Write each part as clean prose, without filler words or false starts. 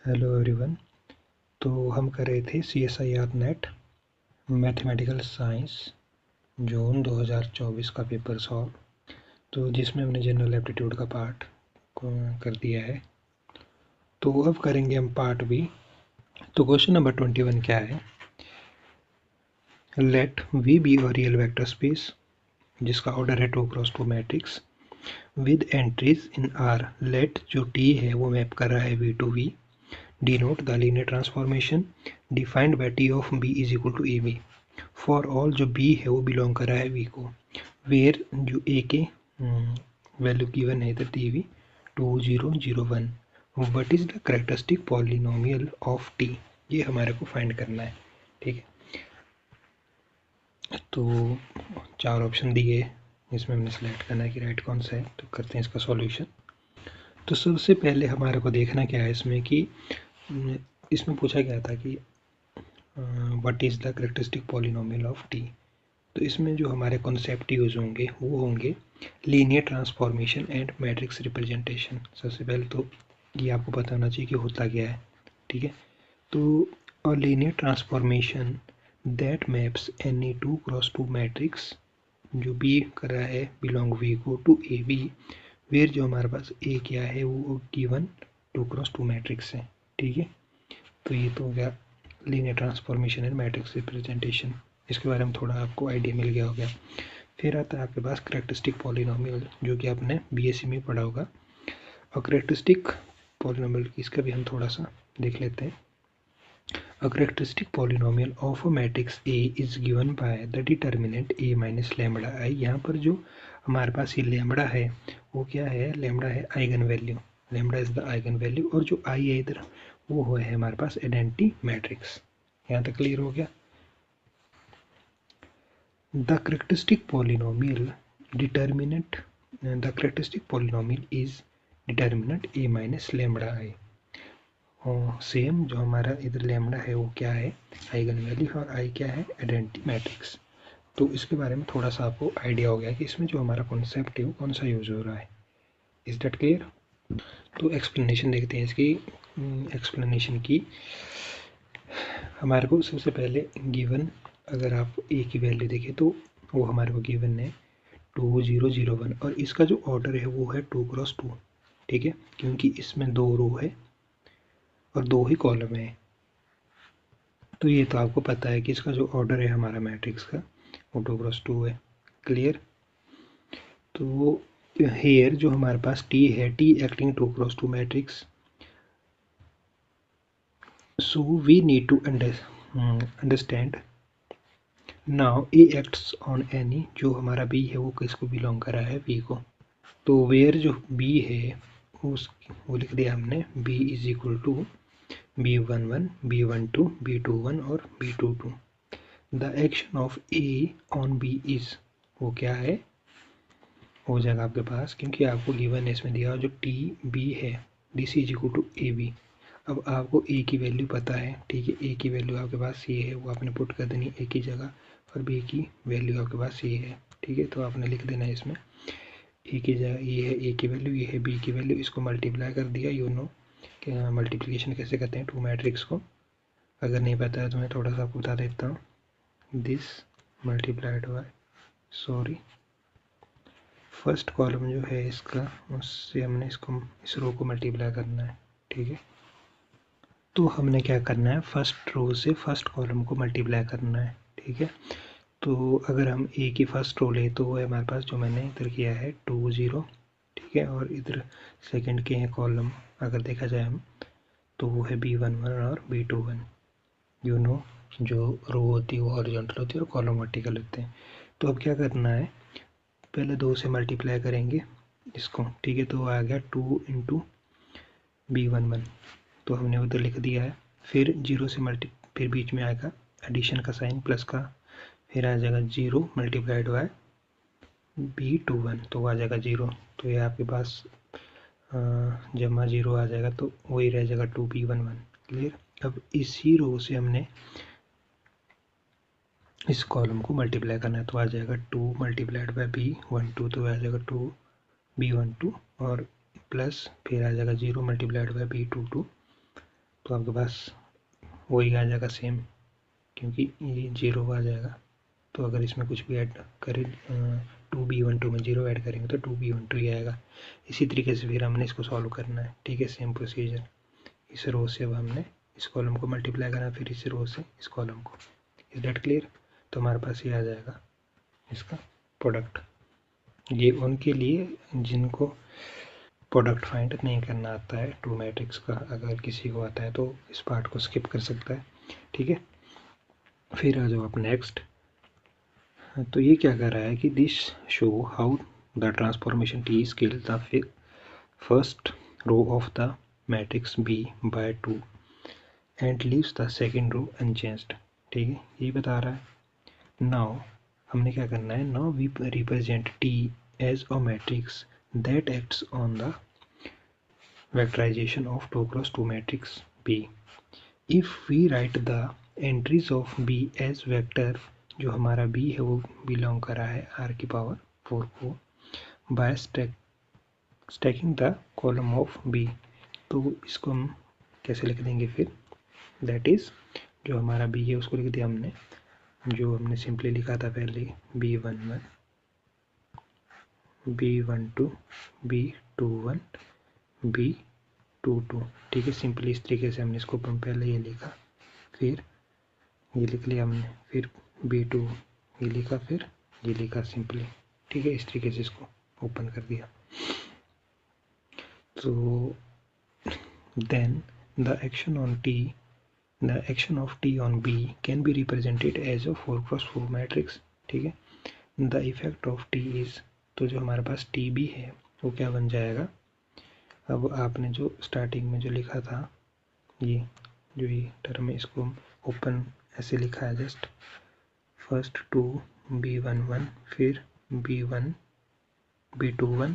Hello everyone. तो हम कर रहे थे CSIR नेट मैथमेटिकल साइंस जून 2024 का पेपर सॉल्व, तो जिसमें हमने जनरल एप्टीट्यूड का पार्ट कर दिया है। तो अब करेंगे हम पार्ट बी। तो क्वेश्चन नंबर 21 क्या है? Let V be a real vector space जिसका ऑर्डर है 2 cross 2 matrix with entries in R। Let जो T है वो मैप कर रहा है V to V। Denote the linear transformation defined by T of B is equal to AB for all जो B है वो बिलोंग कर रहा है V को, where जो A के वैल्यू गिवन है इधर दी हुई 2001। What is the characteristic polynomial of T? ये हमारे को फाइंड करना है। ठीक है, तो 4 ऑप्शन दिए, इसमें हमने सेलेक्ट करना है कि राइट कौन सा है। तो करते हैं इसका सॉल्यूशन। तो सबसे पहले हमारे को देखना क्या है इसमें कि इसमें पूछा गया था कि what is the characteristic polynomial of T. तो इसमें जो हमारे कॉन्सेप्ट यूज होंगे वो होंगे linear transformation and matrix representation. सबसे पहले तो ये आपको पता होना चाहिए कि होता क्या है। ठीक है, तो और linear transformation that maps any 2 cross 2 matrix जो बी कर रहा है बिलोंग वी को टू ए बी, वेयर जो हमारे पास ए क्या है वो गिवन 2 क्रॉस 2 मैट्रिक्स है। ठीक है, तो ये तो हो गया linear transformation and matrix representation. इसके बारे में थोड़ा आपको आइडिया मिल गया होगा। फिर आता है आपके पास करेक्टरिस्टिक पॉलिनोमियल, जो कि आपने बीएससी में पढ़ा होगा। और करेक्टरिस्टिक पॉलिनोमियल इसका भी हम थोड़ा सा देख लेते हैं। A characteristic polynomial of a matrix A is given by the determinant A minus lambda I। यहाँ पर जो हमारे पास ये लैम्बडा है वो क्या है? लैम्बडा है eigen value. Lambda is the eigen value, और जो आई है इधर वो है हमारे पास आइडेंटिटी मैट्रिक्स। यहाँ तक क्लियर हो गया। The characteristic polynomial determinant the characteristic polynomial is determinant A minus lambda I. Same जो हमारा इधर लैम्बडा है वो क्या है? आइगन वैल्यू, और आई क्या है? Identity matrix. तो इसके बारे में थोड़ा सा आपको आइडिया हो गया कि इसमें जो हमारा कॉन्सेप्ट है वो कौन सा यूज हो रहा है। Is that clear? तो एक्सप्लेनेशन देखते हैं इसकी। एक्सप्लेनेशन की हमारे को सबसे पहले गिवन, अगर आप ए की वैल्यू देखें तो वो हमारे को गिवन है 2001, और इसका जो ऑर्डर है वो है 2 क्रॉस 2। ठीक है, क्योंकि इसमें 2 रो है और 2 ही कॉलम है। तो ये तो आपको पता है कि इसका जो ऑर्डर है हमारा मैट्रिक्स का वो 2 क्रॉस 2 है। क्लियर? तो हेयर जो हमारे पास टी है, T acting 2 cross 2 matrix, so we need to understand now A acts on any, जो हमारा बी है वो किसको बिलोंग कर रहा है? बी को। तो वेयर जो बी है उस वो लिख दिया हमने B is equal to B11, B12, B21 और B22। The action of A on B is, वो क्या है? हो जाएगा आपके पास, क्योंकि आपको गिवन इसमें दिया जो टी बी है this is equal to A B. अब आपको ए की वैल्यू पता है। ठीक है, ए की वैल्यू आपके पास ये है, वो आपने पुट कर देनी ए की जगह, और बी की वैल्यू आपके पास ये है। ठीक है, तो आपने लिख देना है इसमें ए की जगह ये है ए की वैल्यू, ये है बी की वैल्यू, इसको मल्टीप्लाई कर दिया। यू नो कि मल्टीप्लिकेशन कैसे करते हैं 2 मैट्रिक्स को। अगर नहीं पता है तो मैं थोड़ा सा आपको बता देता हूँ। This multiplied by, sorry, first column जो है इसका, उससे हमने इसको इस रो को मल्टीप्लाई करना है। ठीक है, तो हमने क्या करना है? फर्स्ट रो से फर्स्ट कॉलम को मल्टीप्लाई करना है। ठीक है, तो अगर हम ए की फर्स्ट रो ले तो वो है हमारे पास, जो मैंने इधर किया है 20। ठीक है, और इधर सेकंड के हैं कॉलम, अगर देखा जाए हम तो वो है B11 और B21। यू नो, जो रो होती है वो हॉरिजॉन्टल होती है और कॉलम वर्टिकल होते हैं। तो अब क्या करना है? पहले 2 से मल्टीप्लाई करेंगे इसको। ठीक है, तो आ गया 2 इंटू B11, तो हमने उधर लिख दिया है। फिर 0 से फिर बीच में आएगा एडिशन का साइन प्लस का, फिर आ जाएगा 0 मल्टीप्लाइड बाय B21, तो आ जाएगा 0। तो ये आपके पास जमा 0 आ जाएगा, तो वही रह जाएगा 2B11। क्लियर? अब इसी रो से हमने इस कॉलम को मल्टीप्लाई करना है, तो आ जाएगा 2 मल्टीप्लाइड बाय B12, तो आ जाएगा 2B12, और प्लस फिर आ जाएगा 0 मल्टीप्लाइड बाय B22, तो आपके पास वही आ जाएगा सेम, क्योंकि ये 0 आ जाएगा। तो अगर इसमें कुछ भी ऐड करें 2b12 में 0 ऐड करेंगे तो 2b12 ही आएगा। इसी तरीके से फिर हमने इसको सॉल्व करना है, ठीक है, सेम प्रोसीजर। इस रो से अब हमने इस कॉलम को मल्टीप्लाई करना, फिर इस रो से इस कॉलम को। Is that clear? तो हमारे पास ये आ जाएगा इसका प्रोडक्ट। ये उनके लिए जिनको प्रोडक्ट फाइंड नहीं करना आता है टू मैट्रिक्स का, अगर किसी को आता है तो इस पार्ट को स्किप कर सकता है, ठीक है। फिर आ जाओ आप नेक्स्ट। तो ये क्या कर रहा है कि this show how the transformation T scale the first row of the matrix B by 2 and leaves the second row unchanged, ठीक है, ये बता रहा है। नाउ हमने क्या करना है, now we represent T as a matrix that acts on the vectorization of 2 cross 2 matrix B. If we write the entries of B as vector, जो हमारा B है वो बिलोंग कर रहा है R की पावर 4 को, by stacking the column of B, तो इसको हम कैसे लिख देंगे फिर, that is जो हमारा B है उसको लिख दिया हमने, जो हमने सिंपली लिखा था पहले, B11 B12 B21 B22, ठीक है। सिंपली इस तरीके से हमने इसको पहले ये लिखा, फिर ये लिख लिया हमने, फिर B2 ये लिखा, फिर ये लिखा सिंपली, ठीक है। इस तरीके से इसको ओपन कर दिया। तो then the action of T on B can be represented as a 4x4 matrix, ठीक है। The effect of T is, तो जो हमारे पास T भी है वो क्या बन जाएगा, अब आपने जो स्टार्टिंग में जो लिखा था ये जो ये टर्म है इसको ओपन ऐसे लिखा है, जस्ट फर्स्ट 2 B11 फिर B1 B21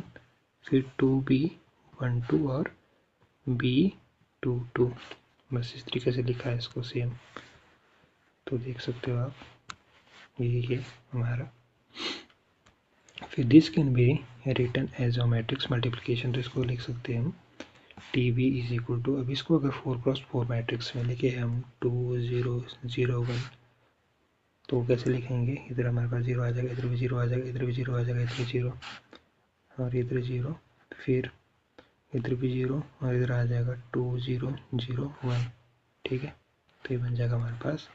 फिर 2B12 और B22, बस इस तरीके से लिखा है इसको सेम। तो देख सकते हो आप, यही है हमारा। फिर this can be written as a matrix multiplication, तो इसको लिख सकते हैं हम T B is equal to, अब इसको अगर 4x4 मैट्रिक्स में लिखे हम 2 0 0 1, तो कैसे लिखेंगे, इधर हमारे पास 0 आ जाएगा, इधर भी 0 आ जाएगा, इधर भी 0 आ जाएगा, इधर 0 और इधर 0, फिर इधर भी 0 और इधर आ जाएगा 2 0 0 1, ठीक है। तो ये बन जाएगा हमारे पास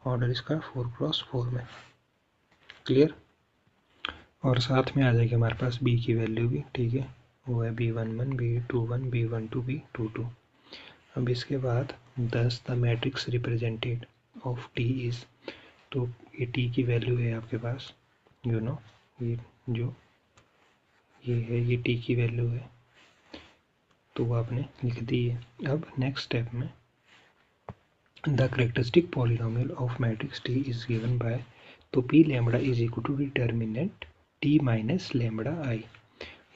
ऑर्डर इसका 4x4 में, क्लियर। और साथ में आ जाएगी हमारे पास b की वैल्यू भी, ठीक है, वो है B11 B21 B12 B22। अब इसके बाद 10 the matrix represented of T is, तो ये T की वैल्यू है आपके पास, यू नो, ये जो ये है ये T की वैल्यू है, तो वो आपने लिख दी है। अब नेक्स्ट स्टेप में the characteristic polynomial of matrix T is given by, तो P lambda is equal to determinant T minus lambda I.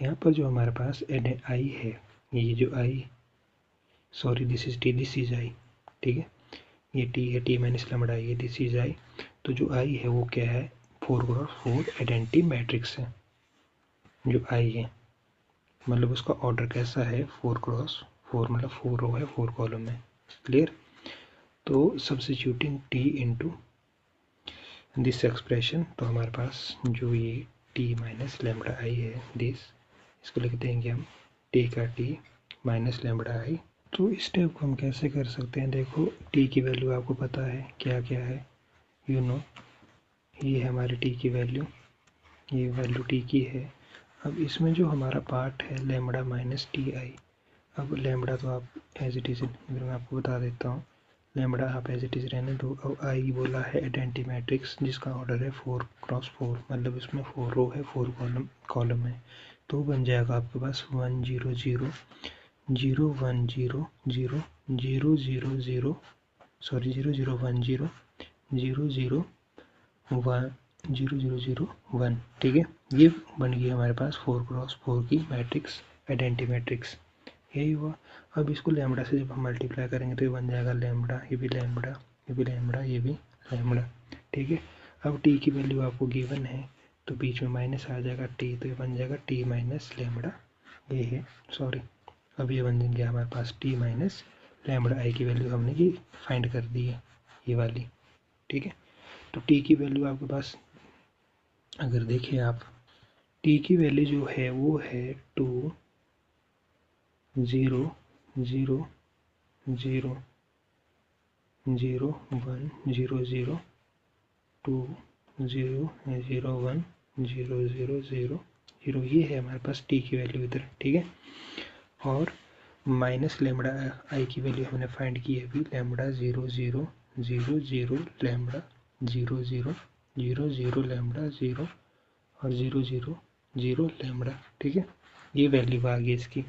यहाँ पर जो हमारे पास आई है, ये जो I, sorry this is T, this is I, ठीक है, ये T है, T माइनस लैम्बडा आई है, दिस इज आई। तो जो आई है वो क्या है, 4x4 आइडेंटिटी मैट्रिक्स है। जो आई है मतलब उसका ऑर्डर कैसा है, 4x4, मतलब 4 रो है 4 कॉलम है, क्लियर। तो substituting T into this expression, तो हमारे पास जो ये T माइनस लैम्बडा आई है दिस, इसको लिख देंगे हम T का T माइनस लैम्बडा आई। तो इस स्टेप को हम कैसे कर सकते हैं, देखो T की वैल्यू आपको पता है क्या क्या है, यू नो, ये है हमारी T की वैल्यू, ये वैल्यू T की है। अब इसमें जो हमारा पार्ट है लैम्बडा माइनस टी आई, अब लैम्बडा तो आप एज इट इज़, मैं आपको बता देता हूँ, लैम्बडा आप एज इट इज़ रहने दो। अब आई बोला है आइडेंटिटी मैट्रिक्स जिसका ऑर्डर है 4x4, मतलब इसमें 4 रो है 4 कॉलम है, तो बन जाएगा आपके पास 1 0 0 0 1 0 0 0 0 0, सॉरी 0 0 1 0 0 0 1 0 0 0 1, ठीक है। ये बन गई हमारे पास 4x4 की मैट्रिक्स, आइडेंटिटी मैट्रिक्स, यही हुआ। अब इसको लैम्बडा से जब हम मल्टीप्लाई करेंगे तो ये बन जाएगा लैम्बडा, ये भी लैम्बडा, ये भी लैम्बडा, ये भी लैम्बडा, ठीक है। अब टी की वैल्यू आपको गिवन है तो बीच में माइनस आ जाएगा टी, तो ये बन जाएगा टी माइनस लैम्बडा, ये है, सॉरी, अब ये बन गया हमारे पास टी माइनस लैम्बडा आई की वैल्यू हमने ये फाइंड कर दी है, ये वाली, ठीक है। तो टी की वैल्यू आपके पास अगर देखिए आप, टी की वैल्यू जो है वो है 2 0 0 0 0 1 0 0 2 0 0 1 0 0 0 0, ये है हमारे पास टी की वैल्यू इधर, ठीक है। और माइनस लैम्बडा आई की वैल्यू हमने फाइंड की है अभी, लैम्बडा 0 0 0 0 लैम्बडा 0 0 0 0 लैम्बडा 0 और 0 0 0 लैम्बडा, ठीक है। ये वैल्यू आ गई इसकी।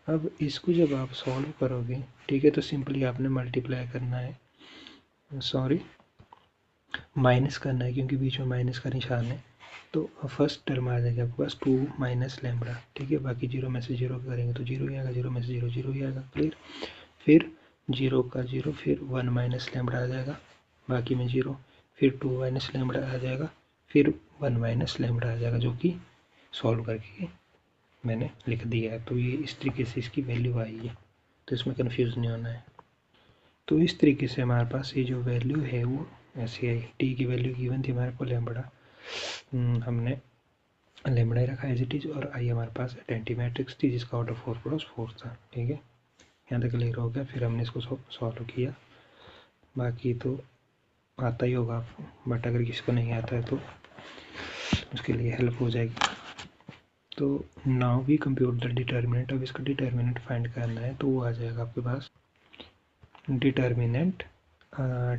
अब इसको जब आप सॉल्व करोगे, ठीक है, तो सिंपली आपने मल्टीप्लाई करना है, सॉरी माइनस करना है, क्योंकि बीच में माइनस का निशान है। तो फर्स्ट टर्म आ जाएगा आपके पास 2 माइनस लैम्बडा, ठीक है। बाकी जीरो में से जीरो करेंगे तो जीरो ही आएगा, जीरो में से जीरो जीरो ही आएगा, क्लियर। फिर जीरो का जीरो, फिर 1 माइनस लैम्बडा आ जाएगा, बाकी में जीरो, फिर 2 माइनस लैम्बडा आ जाएगा, फिर 1 माइनस लैम्बडा आ जाएगा, जो कि सॉल्व करके मैंने लिख दिया है। तो ये इस तरीके से इसकी वैल्यू आई है, तो इसमें कन्फ्यूज़ नहीं होना है। तो इस तरीके से हमारे पास ये जो वैल्यू है वो ऐसी आई। टी की वैल्यू गिवन थी हमारे को लैम्बडा, हमने लैम्बडा ही रखा एज इट इज, और आई हमारे पास आइडेंटिटी मैट्रिक्स थी जिसका ऑर्डर 4x4 था, ठीक है। यहाँ तक क्लियर हो गया। फिर हमने इसको सॉल्व किया, बाकी तो आता ही होगा आपको, बट अगर किसी को नहीं आता है तो उसके लिए हेल्प हो जाएगी। तो now we compute the determinant. अब इसका डिटर्मिनेंट फाइंड करना है, तो वो आ जाएगा आपके पास डिटर्मिनेंट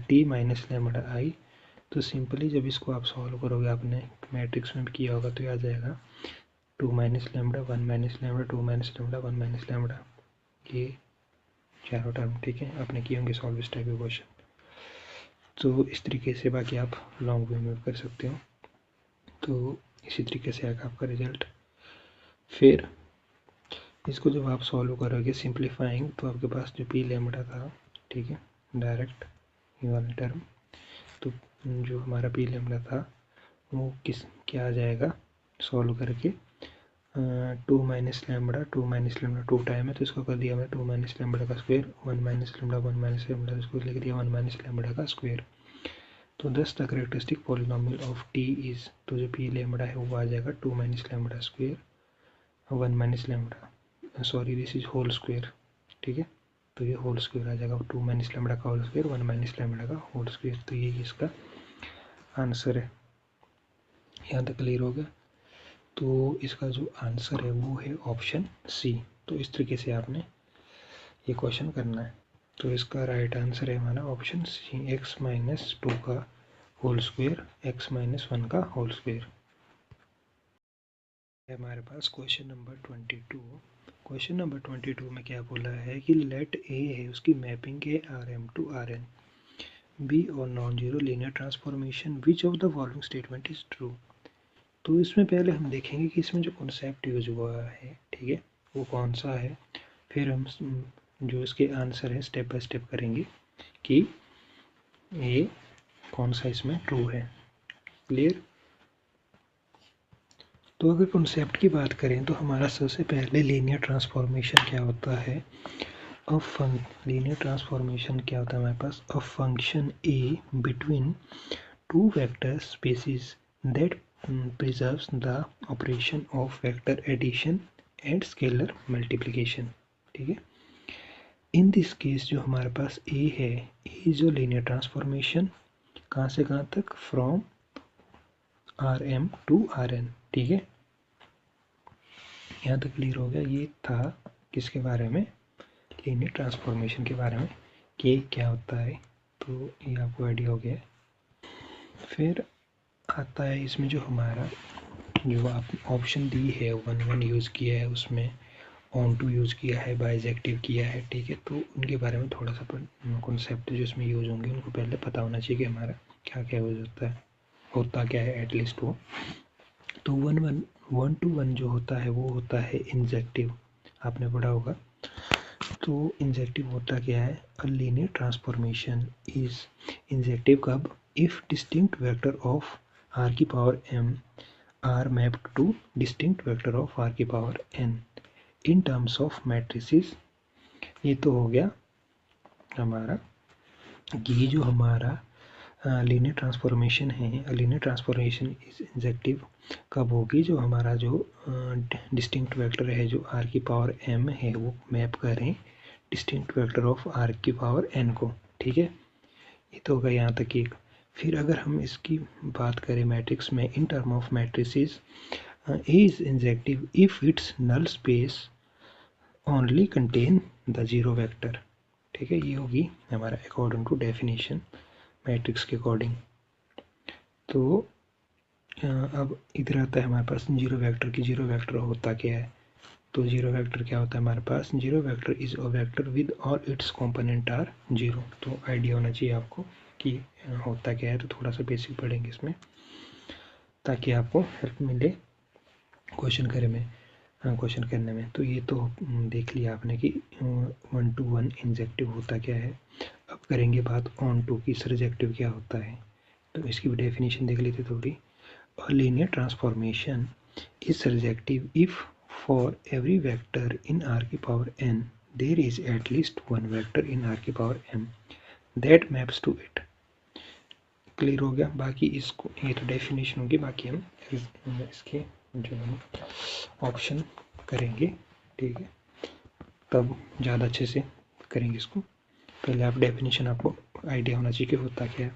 टी माइनस लैम्बडा आई। तो सिंपली जब इसको आप सॉल्व करोगे, आपने मैट्रिक्स में भी किया होगा, तो ये आ जाएगा 2 minus lambda 1 minus lambda 2 minus lambda 1 minus lambda, ये चारों टर्म, ठीक है, आपने किए होंगे सॉल्व इस टाइप के क्वेश्चन। तो इस तरीके से बाकी आप लॉन्ग वे में कर सकते हो। तो इसी तरीके से आएगा आपका रिजल्ट। फिर इसको जब आप सॉल्व करोगे सिंप्लीफाइंग, तो आपके पास जो पी लैम्बडा था, ठीक है, डायरेक्ट ये वाला टर्म, तो जो हमारा पी लैम्बडा था वो क्या आ जाएगा सॉल्व करके, 2 minus lambda 2 minus lambda 2 time है, तो इसको कर दिया मैंने 2 माइनस लैम्बडा का square, 1 minus lambda 1 minus lambda, इसको लिख दिया 1 माइनस लैम्बडा का स्क्वायर। तो thus the characteristic polynomial of T is, तो जो पी लैम्बडा है वो आ जाएगा 2 minus lambda square 1 minus lambda, sorry this is whole square, ठीक है। तो ये होल स्क्वायर आ जाएगा, 2 माइनस लैम्बडा का होल स्क्वायर 1 माइनस लैम्बडा का होल स्क्वायर। तो ये इसका आंसर है। यहाँ तक क्लियर हो गया। तो इसका जो आंसर है वो है ऑप्शन सी। तो इस तरीके से आपने ये क्वेश्चन करना है। तो इसका राइट आंसर है हमारा ऑप्शन सी, x माइनस 2 का होल स्क्वायर x माइनस 1 का होल स्क्वायर। हमारे पास क्वेश्चन नंबर 22। क्वेश्चन नंबर 22 में क्या बोला है कि लेट ए है, उसकी मैपिंग है RM टू RN, बी और non zero linear transformation, which of the following statement is true. तो इसमें पहले हम देखेंगे कि इसमें जो कॉन्सेप्ट यूज हुआ है, ठीक है, वो कौन सा है। फिर हम जो इसके आंसर है स्टेप बाय स्टेप करेंगे कि ये कौन सा इसमें ट्रू है, क्लियर। तो अगर कॉन्सेप्ट की बात करें तो हमारा सबसे पहले लीनियर ट्रांसफॉर्मेशन क्या होता है, लीनियर ट्रांसफॉर्मेशन क्या होता है हमारे पास, a function A between two vector spaces that preserves the operation of vector addition and scalar multiplication, ठीक है। इन दिस केस जो हमारे पास ए है, ए जो लीनियर ट्रांसफॉर्मेशन कहाँ से कहाँ तक, फ्रॉम RM टू RN, ठीक है। यहाँ तक क्लियर हो गया। ये था किसके बारे में, लीनियर ट्रांसफॉर्मेशन के बारे में कि क्या होता है। तो ये आपको आइडिया हो गया। फिर आता है इसमें जो हमारा जो आप ऑप्शन दी है 1 यूज़ किया है, उसमें ऑन टू यूज़ किया है, बाइजेक्टिव किया है, ठीक है। तो उनके बारे में थोड़ा सा कॉन्सेप्ट जो इसमें यूज़ होंगे उनको पहले पता होना चाहिए कि हमारा क्या क्या यूज़ होता क्या है एटलीस्ट वो। तो 1 to 1 जो होता है वो होता है इंजेक्टिव, आपने पढ़ा होगा। तो इंजेक्टिव होता क्या है, a linear transformation is injective कब, if distinct vector of r की power m are mapped to distinct vector of r की power n in terms of matrices। ये तो हो गया हमारा कि ये जो हमारा लीनियर ट्रांसफॉर्मेशन है, लीनियर ट्रांसफॉर्मेशन इज इंजेक्टिव कब होगी, जो हमारा जो डिस्टिंक्ट वेक्टर है जो r की पावर m है वो मैप करें डिस्टिंक्ट वेक्टर ऑफ r की पावर n को। ठीक है, ये तो होगा यहाँ तक एक। फिर अगर हम इसकी बात करें मैट्रिक्स में in term of matrices, A is injective if its null space only contain the zero vector। ठीक है, ये होगी हमारा अकॉर्डिंग टू डेफिनेशन मैट्रिक्स के अकॉर्डिंग। तो अब इधर आता है हमारे पास जीरो वेक्टर की। जीरो वेक्टर होता क्या है, तो जीरो वेक्टर क्या होता है हमारे पास, zero vector is a vector with all its component are zero. तो आइडिया होना चाहिए आपको कि होता क्या है, तो थोड़ा सा बेसिक पढ़ेंगे इसमें ताकि आपको हेल्प मिले क्वेश्चन करने में। तो ये तो देख लिया आपने कि 1 to 1 इंजेक्टिव होता क्या है। अब करेंगे बात ऑन टू की, सर्जेक्टिव क्या होता है। तो इसकी भी डेफिनेशन देख लेते थोड़ी। A linear transformation is surjective if for every vector in R की power n there is at least one vector in R की power m that maps to it. Clear हो गया। बाकी इसको, ये तो डेफिनेशन होगी, बाकी हम इसके जो हम ऑप्शन करेंगे, ठीक है, तब ज़्यादा अच्छे से करेंगे इसको। पहले आप डेफिनेशन आपको आइडिया होना चाहिए कि होता क्या है।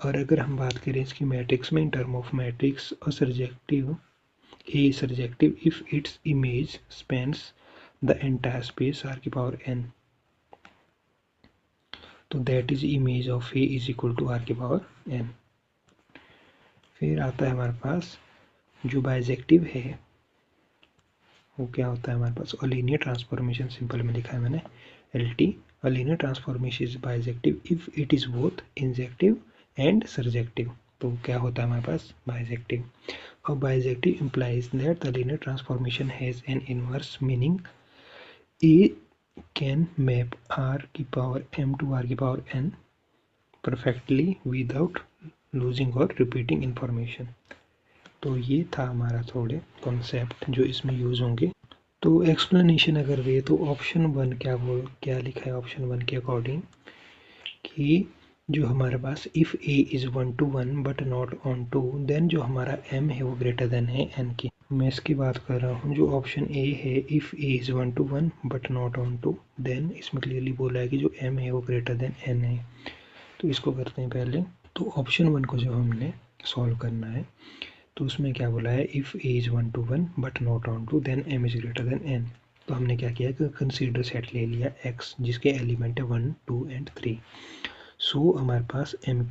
और अगर हम बात करें इसकी मैट्रिक्स में in term of matrix, surjective A surjective if its image spans the entire space R की पावर n, तो that is image of A is equal to R की पावर n। फिर आता है हमारे पास जो बाइजेक्टिव है वो क्या होता है हमारे पास, लीनियर ट्रांसफॉर्मेशन, सिंपल में लिखा है मैंने LT। Linear transformation is bijective if it is both injective and surjective. तो क्या होता है हमारे पास, बाइजेक्टिव। और bijective implies that the linear transformation has an inverse, meaning A can map r की पावर m to r की power n perfectly without losing or repeating information। तो ये था हमारा थोड़े कॉन्सेप्ट जो इसमें यूज होंगे। तो एक्सप्लेनेशन अगर वे, तो ऑप्शन 1 क्या लिखा है ऑप्शन 1 के अकॉर्डिंग कि जो हमारे पास if A is 1 to 1 but not onto, then जो हमारा m है वो ग्रेटर देन है n की। मैं इसकी बात कर रहा हूँ जो ऑप्शन ए है, if A is 1 to 1 but not onto, then इसमें क्लियरली बोला है कि जो m है वो ग्रेटर देन n है। तो इसको करते हैं पहले। तो ऑप्शन 1 को जो हमने सॉल्व करना है, तो उसमें क्या बोला है, if A is 1 to 1 but not onto then m is greater than n। तो हमने क्या किया कि कंसीडर सेट ले लिया x जिसके एलिमेंट है 1, 2 एंड 3। सो हमारे पास m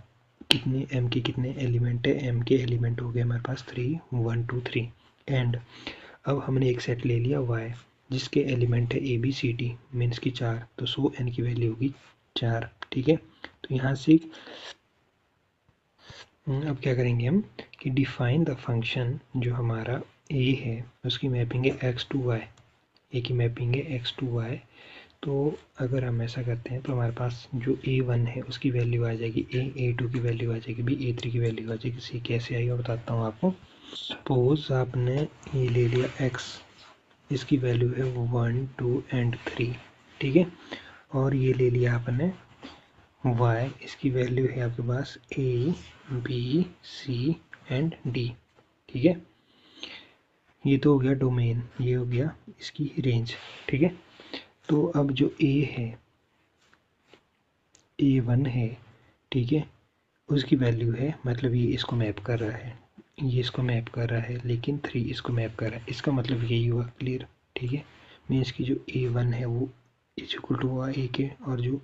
के कितने एलिमेंट है, m के एलिमेंट हो गए हमारे पास 3, 1, 2, 3। एंड अब हमने एक सेट ले लिया y जिसके एलिमेंट है a b c d means की 4। तो सो n की वैल्यू होगी 4। ठीक है, तो यहाँ से अब क्या करेंगे हम कि डिफाइन द फंक्शन जो हमारा a है उसकी मैपिंग है x टू y, a की मैपिंग है x टू y। तो अगर हम ऐसा करते हैं तो हमारे पास जो a1 है उसकी वैल्यू आ जाएगी a, a2 की वैल्यू आ जाएगी b, a3 की वैल्यू आ जाएगी c। कैसे आएगा बताता हूँ आपको। सपोज आपने ये ले लिया x, इसकी वैल्यू है 1, 2 एंड 3। ठीक है, और ये ले लिया आपने y, इसकी वैल्यू है आपके पास a, b, c and d। ठीक है, ये तो हो गया डोमेन, ये हो गया इसकी रेंज। ठीक है, तो अब जो a है, a1 है, ठीक है, उसकी वैल्यू है, मतलब ये इसको मैप कर रहा है, ये इसको मैप कर रहा है, लेकिन 3 इसको मैप कर रहा है। इसका मतलब यही हुआ, क्लियर। ठीक है, मीन्स की जो a1 है वो इज इक्वल टू हुआ a के, और जो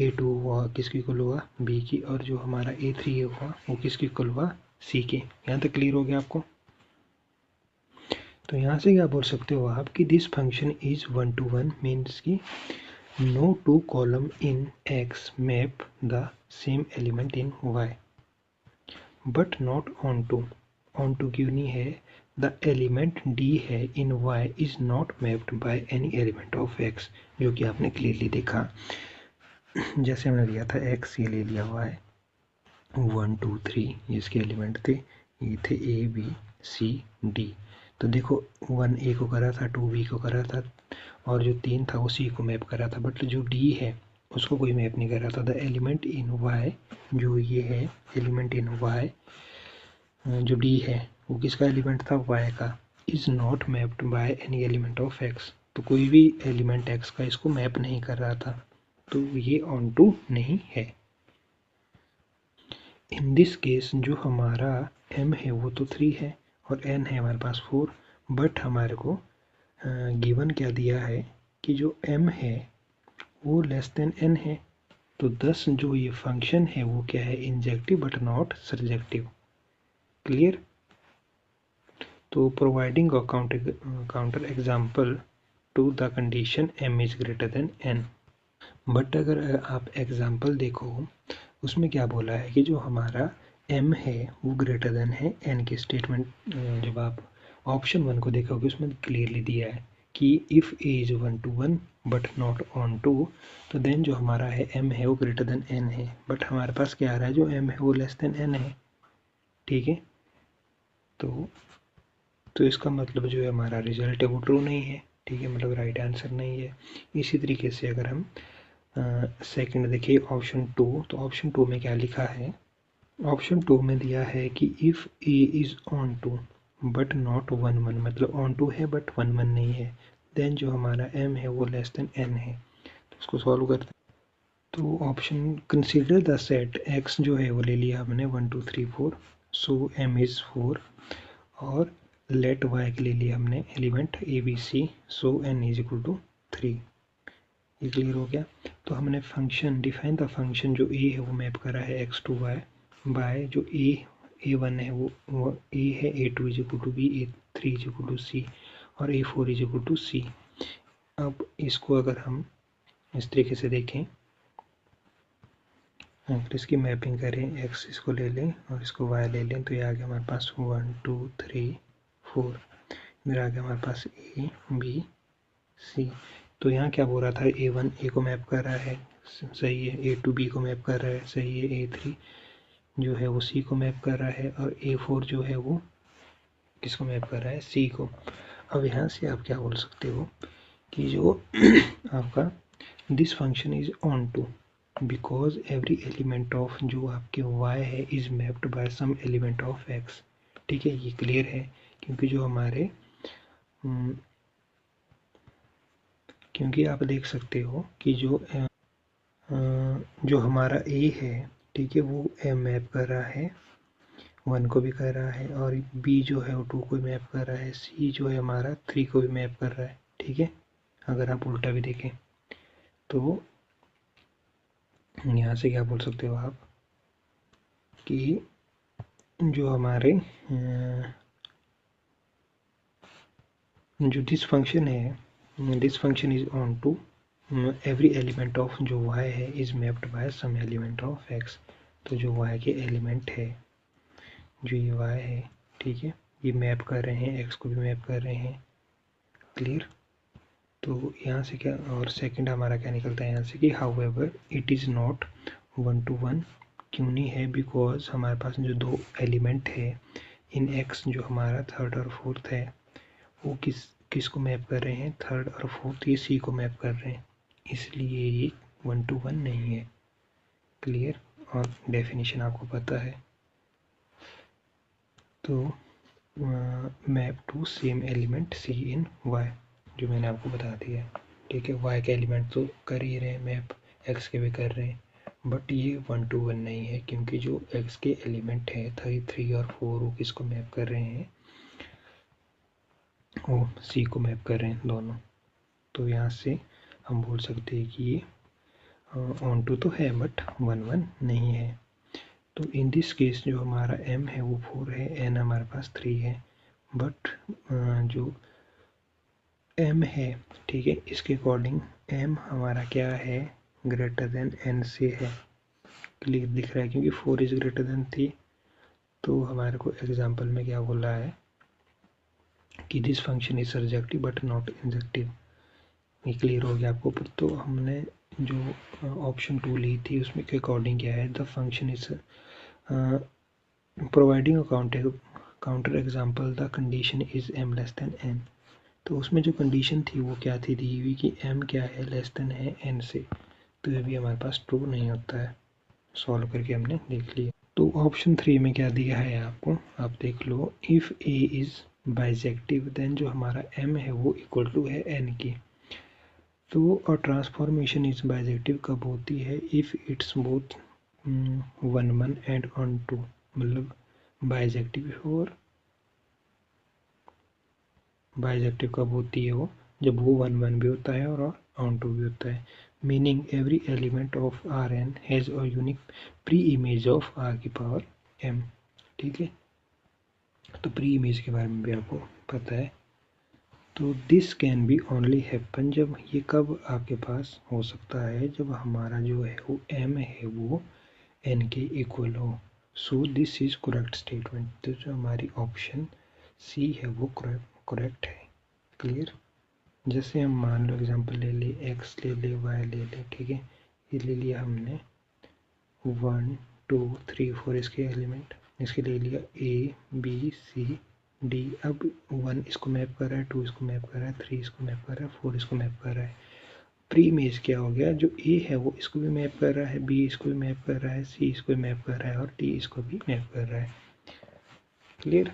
a2 हुआ किसकी इक्वल हुआ b की, और जो हमारा a3 हुआ वो किसकी इक्वल हुआ c के। यहाँ तक क्लियर हो गया आपको। तो यहाँ से क्या बोल सकते हो आप कि this function is 1 to 1 means की no two column in x map the same element in y but not onto। onto क्यों नहीं है, the element d है in y is not mapped by any element of x, जो कि आपने clearly देखा। जैसे हमने लिया था x, ये ले लिया y, 1, 2, 3 ये इसके एलिमेंट थे, ये थे a, b, c, d। तो देखो 1 a को करा था, 2 b को करा था, और जो 3 था वो c को मैप करा था। बट जो d है उसको कोई मैप नहीं कर रहा था। द एलिमेंट इन वाई, जो ये है एलिमेंट इन वाई, जो डी है वो किसका एलिमेंट था, वाई का, is not mapped by any element of x, तो कोई भी एलिमेंट एक्स का इसको मैप नहीं कर रहा था, तो ये ऑन टू नहीं है। इन दिस केस जो हमारा m है वो तो 3 है और n है हमारे पास 4, बट हमारे को गिवन क्या दिया है कि जो m है वो लेस देन n है, तो 10 जो ये फंक्शन है वो क्या है, injective but not surjective. Clear. तो providing a counter example to the condition m is greater than n। But अगर आप एग्जाम्पल देखो उसमें क्या बोला है कि जो हमारा m है वो ग्रेटर देन है n के स्टेटमेंट। जब आप ऑप्शन 1 को देखोगे उसमें क्लियरली दिया है कि if a is 1 to 1 but not onto, तो देन जो हमारा है m है वो ग्रेटर देन n है, बट हमारे पास क्या आ रहा है, जो m है वो लेस देन n है। ठीक है, तो इसका मतलब जो है हमारा रिजल्ट है वो ट्रू नहीं है। ठीक है, मतलब राइट आंसर नहीं है। इसी तरीके से अगर हम सेकंड देखिए ऑप्शन 2, तो ऑप्शन 2 में क्या लिखा है, ऑप्शन 2 में दिया है कि if A is onto but not 1 1, मतलब ऑन टू है बट 1 1 नहीं है, देन जो हमारा m है वो लेस देन n है। तो उसको सॉल्व करते हैं। तो option consider the set x जो है वो ले लिया हमने 1 2 3 4, सो m इज़ 4, और लेट y के ले लिया हमने element a b c, so n is equal to 3। ये क्लियर हो गया। तो हमने फंक्शन डिफाइन द फंक्शन जो a है वो मैप करा है x टू y बाय जो a1 है वो a है, a2 is equal to b, a3 is equal to c और a4 is equal to c। अब इसको अगर हम इस तरीके से देखें, अगर इसकी मैपिंग करें, x इसको ले लें और इसको y ले लें, तो ये आ गया हमारे पास 1 2 3 4, इधर आ गया हमारे पास a b c। तो यहाँ क्या बोल रहा था, a1 a को मैप कर रहा है, सही है, a2 b को मैप कर रहा है, सही है, a3 जो है वो c को मैप कर रहा है, और a4 जो है वो किसको मैप कर रहा है, c को। अब यहाँ से आप क्या बोल सकते हो कि जो आपका this function is onto because every element of जो आपके y है is mapped by some element of x। ठीक है, ये क्लियर है, क्योंकि जो हमारे क्योंकि आप देख सकते हो कि जो हमारा a है, ठीक है, वो मैप कर रहा है 1 को भी कर रहा है, और b जो है वो 2 को भी मैप कर रहा है, c जो है हमारा 3 को भी मैप कर रहा है। ठीक है, अगर आप उल्टा भी देखें तो यहाँ से क्या बोल सकते हो आप कि जो हमारे जो दिस फंक्शन है, this function is onto every element of जो y है is mapped by some element of x। तो जो y के एलिमेंट है, जो ये y है, ठीक है, ये मैप कर रहे हैं, x को भी मैप कर रहे हैं। क्लियर। तो यहाँ से क्या, और सेकंड हमारा क्या निकलता है यहाँ से कि however it is not 1 to 1, क्यों नहीं है, बिकॉज हमारे पास जो दो एलिमेंट है इन x, जो हमारा थर्ड और फोर्थ है, वो किसको मैप कर रहे हैं, थर्ड और फोर्थ, ये c को मैप कर रहे हैं, इसलिए ये 1 to 1 नहीं है। क्लियर। और डेफिनेशन आपको पता है, तो map to same element c in y, जो मैंने आपको बता दिया है। ठीक है, y के एलिमेंट तो कर ही रहे हैं मैप, x के भी कर रहे हैं, बट ये 1 to 1 नहीं है, क्योंकि जो x के एलिमेंट है 3 और 4 वो किसको मैप कर रहे हैं, वो c को मैप कर रहे हैं दोनों। तो यहाँ से हम बोल सकते हैं कि ये ऑन टू तो है बट 1 1 नहीं है। तो इन दिस केस जो हमारा m है वो 4 है, n हमारे पास 3 है, बट जो m है, ठीक है, इसके अकॉर्डिंग m हमारा क्या है, ग्रेटर देन n से है। क्लियर दिख रहा है, क्योंकि 4 इज ग्रेटर देन 3। तो हमारे को एग्जांपल में क्या बोल रहा है कि this function is surjective but not injective. ये क्लियर हो गया आपको। तो हमने जो ऑप्शन 2 ली थी उसमें के अकॉर्डिंग क्या है, the function is providing a counter example the condition is m less than n। तो उसमें जो कंडीशन थी वो क्या थी दी हुई कि m क्या है, लेस देन है n से। तो ये भी हमारे पास ट्रू नहीं होता है। सॉल्व करके हमने देख लिया। तो ऑप्शन 3 में क्या दिया है आपको, आप देख लो। If A is bijective then जो हमारा m है वो इक्वल टू है n की। तो और ट्रांसफॉर्मेशन इज बाइजेक्टिव कब होती है, if it's both 1 and on 2, मतलब बाइजेक्टिव और बाइजेक्टिव कब होती है वो, जब वो 1 भी होता है और ऑन 2 भी होता है। Meaning every element of R N has a unique preimage of R की पावर m। ठीक है, तो प्री इमेज के बारे में भी आपको पता है। तो this can B only happen, जब ये कब आपके पास हो सकता है, जब हमारा जो है वो m है वो n के इक्वल हो। So this is correct statement. तो जो हमारी ऑप्शन सी है वो करेक्ट है। क्लियर। जैसे हम मान लो एग्जांपल ले ले, x ले ले, y ले ले, ठीक है, ये ले लिया हमने 1 2 3 4 इसके एलिमेंट, इसके ले लिया a b c d। अब 1 इसको मैप कर रहा है, 2 इसको मैप कर रहा है, 3 इसको मैप कर रहा है, 4 इसको मैप कर रहा है। प्री इमेज क्या हो गया, जो a है वो इसको भी मैप कर रहा है, b इसको भी मैप कर रहा है, c इसको भी मैप कर रहा है और d इसको भी मैप कर रहा है। क्लियर।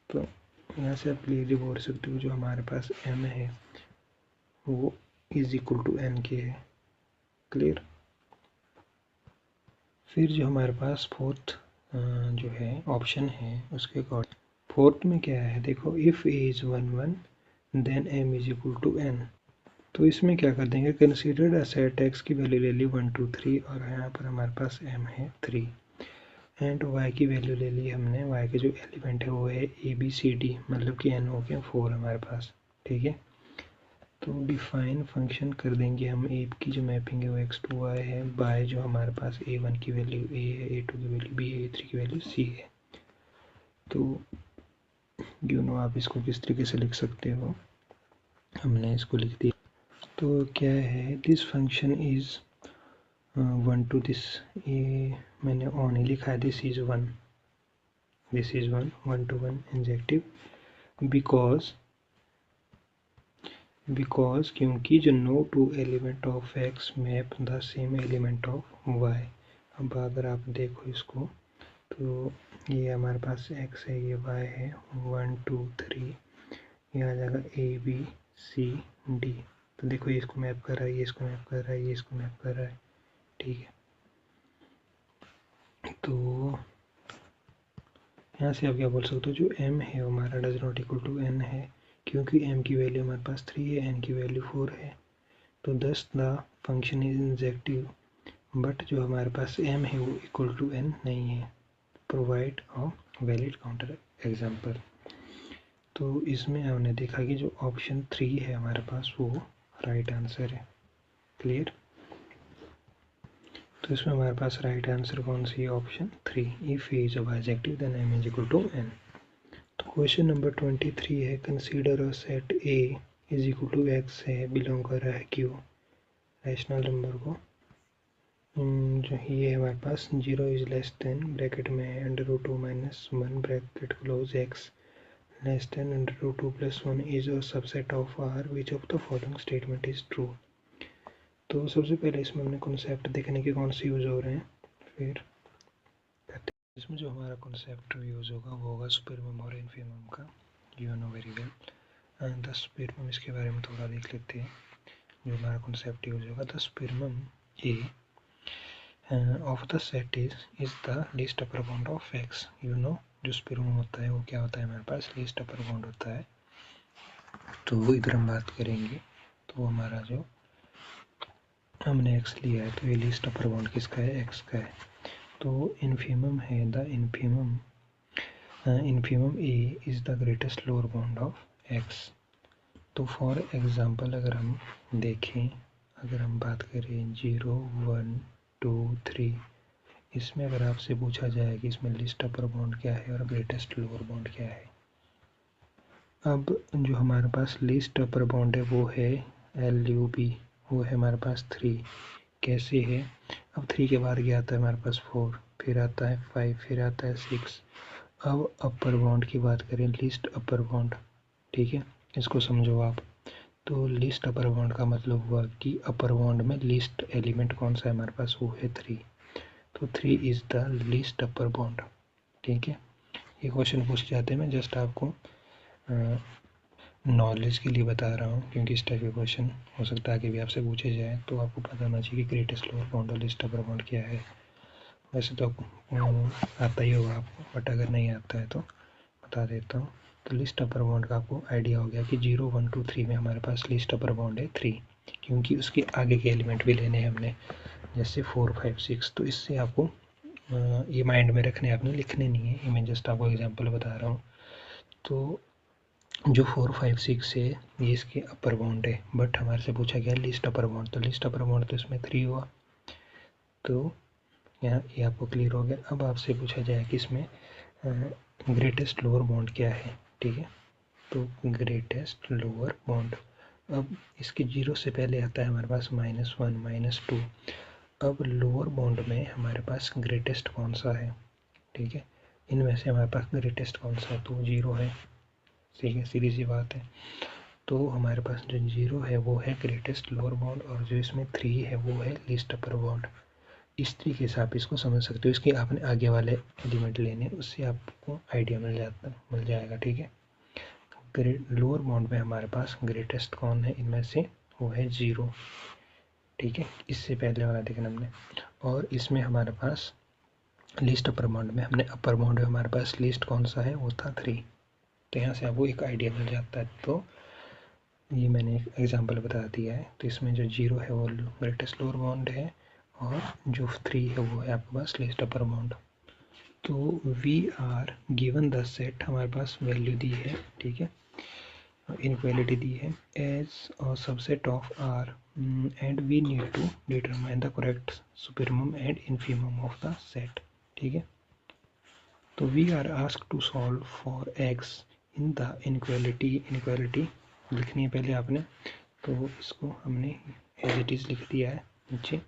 तो यहाँ से आप क्लियरली बोल सकते हो जो हमारे पास m है वो इज इक्वल टू n के है। क्लियर। फिर जो हमारे पास फोर्थ जो है ऑप्शन है उसके अकॉर्डिंग, फोर्थ में क्या है देखो, इफ़ ए इज़ 1 देन m is equal to n। तो इसमें क्या कर देंगे, कंसीडर्ड अ सेट x की वैल्यू ले ली 1 2 3 और यहाँ पर हमारे पास m है 3 एंड y की वैल्यू ले ली हमने, y के जो एलिमेंट है वो है a b c d, मतलब कि n हो गया 4 हमारे पास। ठीक है, तो डिफाइन फंक्शन कर देंगे हम, ए की जो मैपिंग है वो x2 y है, बाय जो हमारे पास a1 की वैल्यू a है, a2 की वैल्यू b है, a3 की वैल्यू c है। तो आप इसको किस तरीके से लिख सकते हो, हमने इसको लिख दिया। तो क्या है, this function is 1 to this, ये मैंने ऑन ही लिखा है, this is 1 1 to 1 injective because क्योंकि जो no two element of x map the same element of y। अब अगर आप देखो इसको, तो ये हमारे पास x है, ये y है, 1 2 3, ये आ जाएगा a b c d। तो देखो ये इसको मैप कर रहा है, ये इसको मैप कर रहा है, ये इसको मैप कर रहा है। ठीक है, तो यहाँ से आप क्या बोल सकते हो, जो m है हमारा does not equal to n है, क्योंकि m की वैल्यू हमारे पास 3 है, n की वैल्यू 4 है। तो thus the function is injective, but जो हमारे पास m है वो इक्वल टू n नहीं है। Provide a valid counter example. तो इसमें हमने देखा कि जो ऑप्शन 3 है हमारे पास वो राइट आंसर है। क्लियर। तो इसमें हमारे पास राइट आंसर कौन सी है, option 3। If A is a bijective then m is equal to n। तो क्वेश्चन नंबर 23 है, consider a set a is equal to x है, बिलोंग कर रहा है q, रैशनल नंबर को। जो ये है हमारे पास 0 इज लेस देन ब्रैकेट में √2 - 1 bracket close x less than √2 + 1 is a subset of r which of the following statement is true. तो सबसे पहले इसमें हमने कॉन्सेप्ट देखने के कौन से यूज़ हो रहे हैं, फिर इसमें जो हमारा कॉन्सेप्ट यूज़ होगा वो होगा स्पिरमम और इन्फीमम का, you know very well. And the supremum, इसके बारे में थोड़ा देख लेते हैं। जो हमारा कॉन्सेप्ट यूज़ होगा, the supremum A of the set is the least upper bound of x। You know जो स्पिरमम होता है वो क्या होता है, हमारे पास लीस्ट अपर बाउंड होता है। तो इधर हम बात करेंगे, तो हमारा जो हमने x लिया है तो ये लीस्ट अपर बाउंड किसका है, x का है। तो इन्फीमम है, the infimum A is the greatest lower bound of x। तो फॉर एग्ज़ाम्पल अगर हम देखें, अगर हम बात करें 0 1 2 3, इसमें अगर आपसे पूछा जाए कि इसमें लिस्ट अपर बाउंड क्या है और ग्रेटेस्ट लोअर बाउंड क्या है। अब जो हमारे पास लिस्ट अपर बाउंड है वो है LUB, वो है हमारे पास 3। कैसे है, अब 3 के बाद क्या आता है हमारे पास 4, फिर आता है 5, फिर आता है 6। अब अपर बाउंड की बात करें, लिस्ट अपर बाउंड, ठीक है, इसको समझो आप। तो लिस्ट अपर बाउंड का मतलब हुआ कि अपर बाउंड में लिस्ट एलिमेंट कौन सा है हमारे पास, वो है 3। तो 3 is the list upper bound. ठीक है, ये क्वेश्चन पूछ जाते हैं, मैं जस्ट आपको नॉलेज के लिए बता रहा हूँ, क्योंकि इस टाइप के क्वेश्चन हो सकता है आगे भी आपसे पूछे जाए, तो आपको पता होना चाहिए कि ग्रेटेस्ट लोअर बाउंड और लिस्ट अपर बाउंड क्या है। वैसे तो आता ही होगा आपको, बट अगर नहीं आता है तो बता देता हूँ। तो लिस्ट अपर बाउंड का आपको आइडिया हो गया कि 0 1 2 3 में हमारे पास लिस्ट अपर बाउंड है 3, क्योंकि उसके आगे के एलिमेंट भी लेने हैं हमने, जैसे 4 5 6। तो इससे आपको ये माइंड में रखने, आपने लिखने नहीं है, ये मैं जस्ट आपको एग्जांपल बता रहा हूँ। तो जो 4 5 6 है ये इसके अपर बाउंड है, बट हमारे से पूछा गया लिस्ट अपर बाउंड, तो लिस्ट अपर बाउंड तो इसमें 3 हुआ। तो यहाँ ये आपको क्लियर हो गया। अब आपसे पूछा जाए कि इसमें ग्रेटेस्ट लोअर बाउंड क्या है। ठीक है, तो ग्रेटेस्ट लोअर बाउंड, अब इसके 0 से पहले आता है हमारे पास -1 -2। अब लोअर बाउंड में हमारे पास ग्रेटेस्ट कौन सा है। ठीक है, इनमें से हमारे पास ग्रेटेस्ट कौन सा है, तो 0 है। ठीक है, सीधी सी बात है। तो हमारे पास जो 0 है वो है ग्रेटेस्ट लोअर बाउंड, और जो इसमें 3 है वो है लिस्ट अपर बाउंड। इस तरीके से आप इसको समझ सकते हो। इसके आपने आगे वाले एलिमेंट लेने, उससे आपको आइडिया मिल जाएगा। ठीक है, लोअर बाउंड में हमारे पास ग्रेटेस्ट कौन है इनमें से, वो है 0। ठीक है, इससे पहले वाला देखना हमने। और इसमें हमारे पास लिस्ट अपर बाउंड में हमने अपर बाउंड में हमारे पास लिस्ट कौन सा है, वो था 3। तो यहाँ से आपको एक आइडिया मिल जाता है। तो ये मैंने एक एग्जांपल बता दिया है। तो इसमें जो 0 है वो ग्रेटेस्ट लोअर बाउंड है, और जो 3 है वो है आपके पास लिस्ट अपर बाउंड। तो we are given the set, हमारे पास वैल्यू दी है। ठीक है, इनक्वालिटी दी है as a subset of R, and we need to determine the correct supremum and infimum of the set. ठीक है, तो we are asked to solve for x in the inequality लिखनी है पहले आपने, तो इसको हमने एज इट इज़ लिख दिया है नीचे।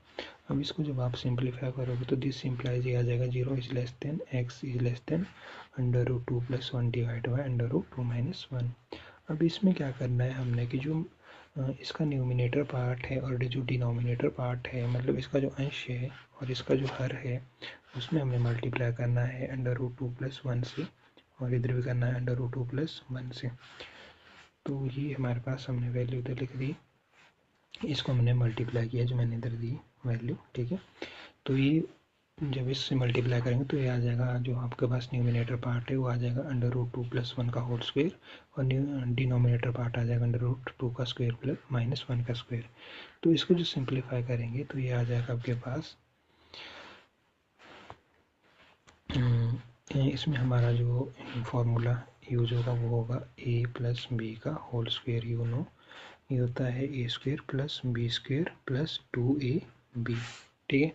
अब इसको जब आप सिंप्लीफाई करोगे तो दिस सिंप्लाइज ये आ जाएगा 0 is less than x is less then √2 + 1 divide by √2 - 1। अब इसमें क्या करना है हमने कि जो इसका न्यूमिनेटर पार्ट है और जो डिनोमिनेटर पार्ट है, मतलब इसका जो अंश है और इसका जो हर है, उसमें हमने मल्टीप्लाई करना है √2 + 1 से, और इधर भी करना है √2 + 1 से। तो ये हमारे पास हमने वैल्यू इधर लिख दी, इसको हमने मल्टीप्लाई किया जो मैंने इधर दी वैल्यू। ठीक है, तो ये जब इससे मल्टीप्लाई करेंगे तो ये आ जाएगा, जो आपके पास न्यूमिनेटर पार्ट है वो आ जाएगा √2 + 1 का होल स्क्वायर, और डिनोमिनेटर पार्ट आ जाएगा √2 का स्क्वायर प्लस -1 का स्क्वायर। तो इसको जो सिंप्लीफाई करेंगे तो ये आ जाएगा आपके पास, इसमें हमारा जो फॉर्मूला यूज होगा वो होगा a + b का होल स्क्वायर। यू नो ये होता है a² + b² + 2ab। ठीक है,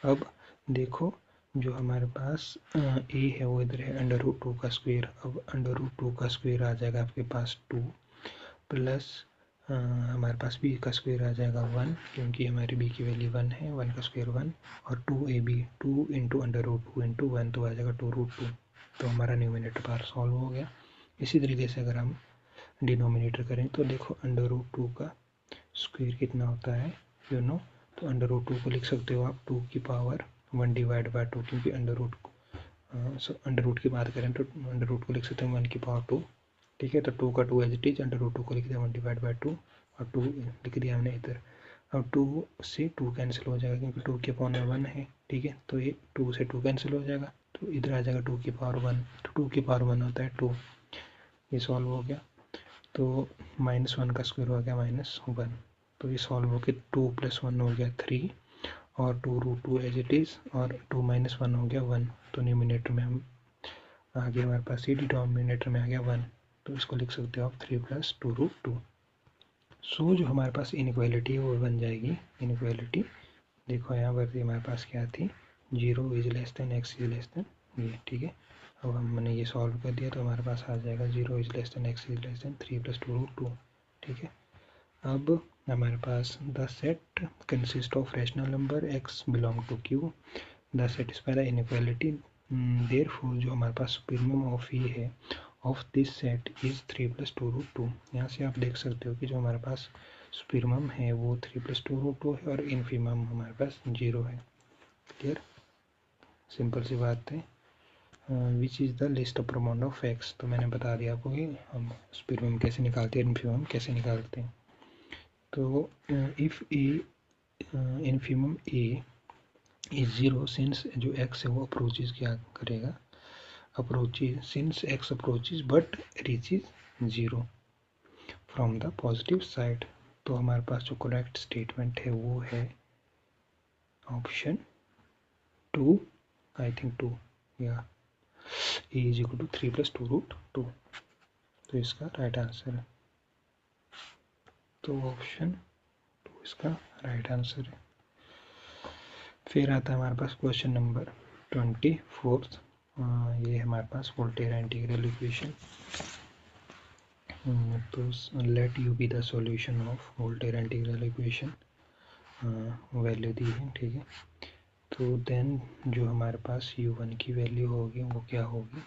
अब देखो जो हमारे पास a है वो इधर है √2 का स्क्वायर। अब √2 का स्क्वायर आ जाएगा आपके पास 2, प्लस हमारे पास b का स्क्वायर आ जाएगा 1, क्योंकि हमारी b की वैल्यू 1 है, 1 का स्क्वायर 1, और 2ab 2 × √2 × 1 तो आ जाएगा 2√2। तो हमारा न्यूमिनेटर पार्ट सॉल्व हो गया। इसी तरीके से अगर हम डिनोमिनेटर करें तो देखो √2 का स्क्वायर कितना होता है, यू नो, तो √2 को लिख सकते हो आप 2 की पावर 1 डिवाइड बाई 2, क्योंकि अंडर रूट की बात करें तो अंडर रूट को लिख सकते हैं 1 की पावर 2। ठीक है, तो 2 का 2 एज इट इज, √2 को लिख दिया 1 डिवाइड बाई 2, और 2 लिख दिया हमने इधर। अब 2 से 2 कैंसिल हो जाएगा, क्योंकि 2 की पावर में 1 है। ठीक है, तो ये 2 से 2 कैंसिल हो जाएगा, तो इधर आ जाएगा 2 की पावर 1, तो 2 की पावर 1 होता है 2। ये सॉल्व हो गया, तो -1 का स्क्वायर हो गया -1, तो ये सॉल्व हो गया, 2 + 1 हो गया 3, और 2√2 एज इट इज़, और 2 - 1 हो गया 1। तो न्यूमिनेटर में हम आगे हमारे पास ये डिनोमिनेटर में आ गया 1, तो इसको लिख सकते हो आप 3 + 2√2। सो जो हमारे पास इनइक्वालिटी है वो बन जाएगी, इनइक्वालिटी देखो यहाँ पर हमारे पास क्या थी, 0 is less than x is less then ये। ठीक है, अब हमने ये सॉल्व कर दिया तो हमारे पास आ जाएगा 0 is less than x is less than 3 + 2√2। ठीक है, अब हमारे पास the set consist of rational number x belong to q, the satisfy the inequality, therefore जो हमारे पास सुपरमम ऑफ ये है ऑफ दिस सेट इज 3+2√2। यहाँ से आप देख सकते हो कि जो हमारे पास सुपरमम है वो 3+2√2 है और इन्फीमम हमारे पास 0 है। क्लियर, सिंपल सी बात है। Which is the list of amount of x, तो मैंने बता दिया आपको कि हम सुपरमम कैसे निकालते हैं, इन्फीमम कैसे निकालते हैं। तो if A infimum A is 0 since जो एक्स है वो अप्रोचेज क्या करेगा, approaches since x approaches but reaches 0 from the positive side. तो हमारे पास जो करेक्ट स्टेटमेंट है वो है ऑप्शन 2, आई थिंक 2, या ए इज इक्वल टू 3+2√2। तो इसका राइट आंसर है, तो ऑप्शन 2 इसका राइट आंसर है। फिर आता है हमारे पास क्वेश्चन नंबर 24। ये हमारे पास वोल्टेरा इंटीग्रल इक्वेशन। तो let U be the solution of Volterra integral equation, value दी है, ठीक है। तो देन जो हमारे पास u1 की वैल्यू होगी वो क्या होगी,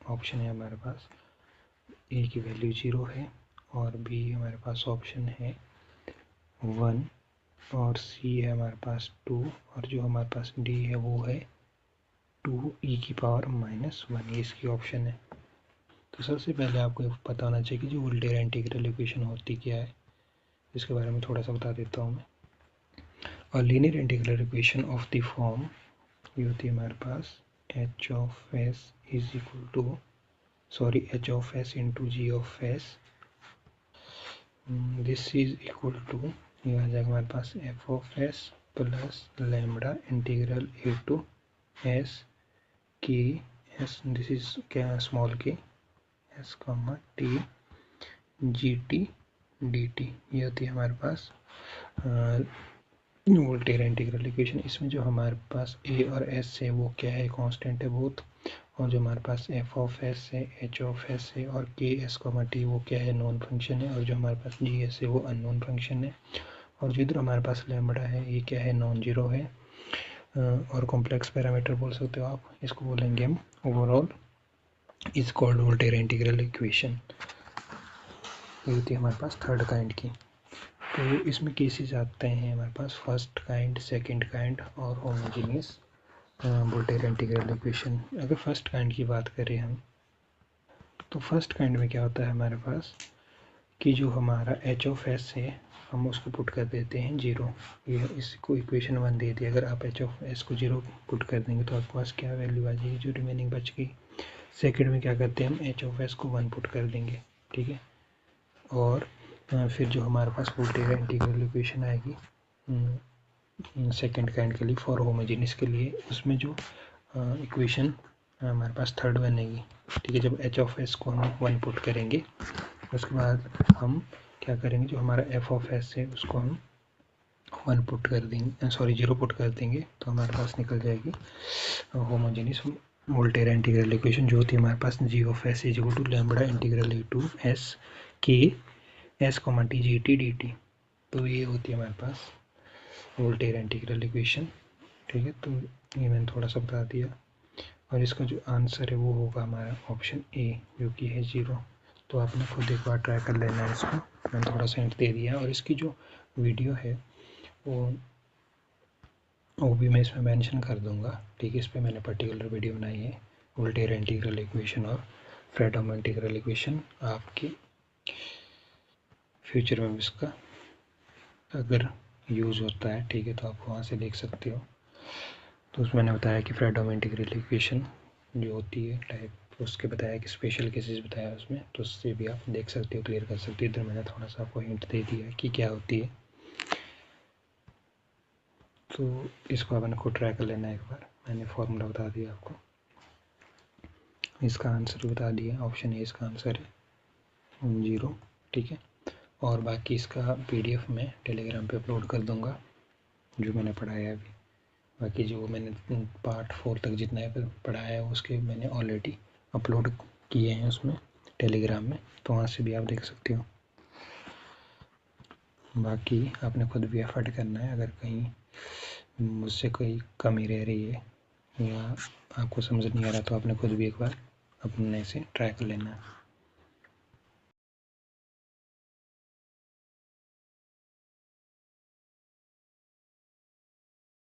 ऑप्शन है हमारे पास a की वैल्यू 0 है और b हमारे पास ऑप्शन है 1 और c है हमारे पास 2 और जो हमारे पास d है वो है 2e⁻⁻1, ये इसकी ऑप्शन है। तो सबसे पहले आपको पता होना चाहिए कि जो वोल्टेरा इंटीग्रल इक्वेशन होती क्या है, इसके बारे में थोड़ा सा बता देता हूँ मैं। और linear integral equation of the form ये होती है हमारे पास h of s is equal to h of s into g of s, this is equal to, ये आ जाएगा हमारे पास f of s plus lambda integral a to s k s, this is क्या small k s comma t gt dt, ये होती है हमारे पास वोल्टेरा इंटीग्रल इक्वेशन। इसमें जो हमारे पास a और s है वो क्या है, कांस्टेंट है बोथ, और जो हमारे पास f ऑफ s है, h ऑफ s है और k s t वो क्या है, नॉन फंक्शन है, और जो हमारे पास g s है वो अननोन फंक्शन है, और जो इधर हमारे पास लैम्बडा है ये क्या है, नॉन जीरो है और कॉम्प्लेक्स पैरामीटर बोल सकते हो आप, इसको बोलेंगे हम overall is called Volterra integral equation. ये होती है हमारे पास थर्ड काइंड की। तो इसमें केसेस आते हैं हमारे पास फर्स्ट काइंड, सेकंड काइंड और होमोजेनियस वोल्टेरा इंटीग्रल इक्वेशन। अगर फर्स्ट काइंड की बात करें हम, तो फर्स्ट काइंड में क्या होता है हमारे पास कि जो हमारा h ऑफ s है हम उसको पुट कर देते हैं 0। ये इसको इक्वेशन 1 दे दी, अगर आप h ऑफ s को 0 पुट कर देंगे तो आपके पास क्या वैल्यू आ जाएगी, जो रिमेनिंग बच गई। सेकंड में क्या करते हैं, हम h ऑफ s को 1 पुट कर देंगे, ठीक है। और फिर जो हमारे पास वोल्टेरा इंटीग्रल इक्वेशन आएगी सेकंड काइंड के लिए, फॉर होमोजेनियस के लिए, उसमें जो इक्वेशन हमारे पास थर्ड बनेगी, ठीक है। जब h ऑफ s को हम 1 पुट करेंगे उसके बाद हम क्या करेंगे, जो हमारा f ऑफ s है उसको हम 1 पुट कर देंगे, 0 पुट कर देंगे, तो हमारे पास निकल जाएगी होमोजेनियस वोल्टेरा इंटीग्रल इक्वेशन, जो होती है हमारे पास g of s is equal to lambda integral a to s k s t gt dt। तो ये होती है हमारे पास वोल्टेरा इंटीग्रल इक्वेशन, ठीक है। तो ये मैंने थोड़ा सा बता दिया, और इसका जो आंसर है वो होगा हमारा ऑप्शन ए, जो कि है 0। तो आपने खुद एक बार ट्राई कर लेना है इसको, मैंने थोड़ा सा हिंट दे दिया। और इसकी जो वीडियो है वो भी मैं इसमें मेंशन कर दूंगा, ठीक है। इस पर मैंने पर्टिकुलर वीडियो बनाई है, वोल्टेरा इंटीग्रल इक्वेशन और फ्रेडहोम इंटीग्रल इक्वेशन। आपके फ्यूचर में इसका अगर यूज़ होता है, ठीक है, तो आप वहाँ से देख सकते हो। तो उसमें मैंने बताया कि फ्रेडहोम इंटीग्रल इक्वेशन जो होती है टाइप, उसके बताया कि स्पेशल केसेस बताया उसमें, तो उससे भी आप देख सकते हो, क्लियर कर सकते हो। इधर मैंने थोड़ा सा आपको हिंट दे दिया है कि क्या होती है, तो इसको अपन को ट्राई कर लेना एक बार। मैंने फॉर्मूला बता दिया आपको, इसका आंसर बता दिया, ऑप्शन ए इसका आंसर है 0, ठीक है। और बाकी इसका PDF में टेलीग्राम पे अपलोड कर दूंगा जो मैंने पढ़ाया अभी। बाकी जो मैंने पार्ट 4 तक जितना पढ़ाया है उसके मैंने ऑलरेडी अपलोड किए हैं उसमें टेलीग्राम में, तो वहाँ से भी आप देख सकते हो। बाकी आपने खुद भी एफर्ट करना है, अगर कहीं मुझसे कोई कमी रह रही है या आपको समझ नहीं आ रहा तो आपने खुद भी एक बार अपने से ट्राई कर लेना।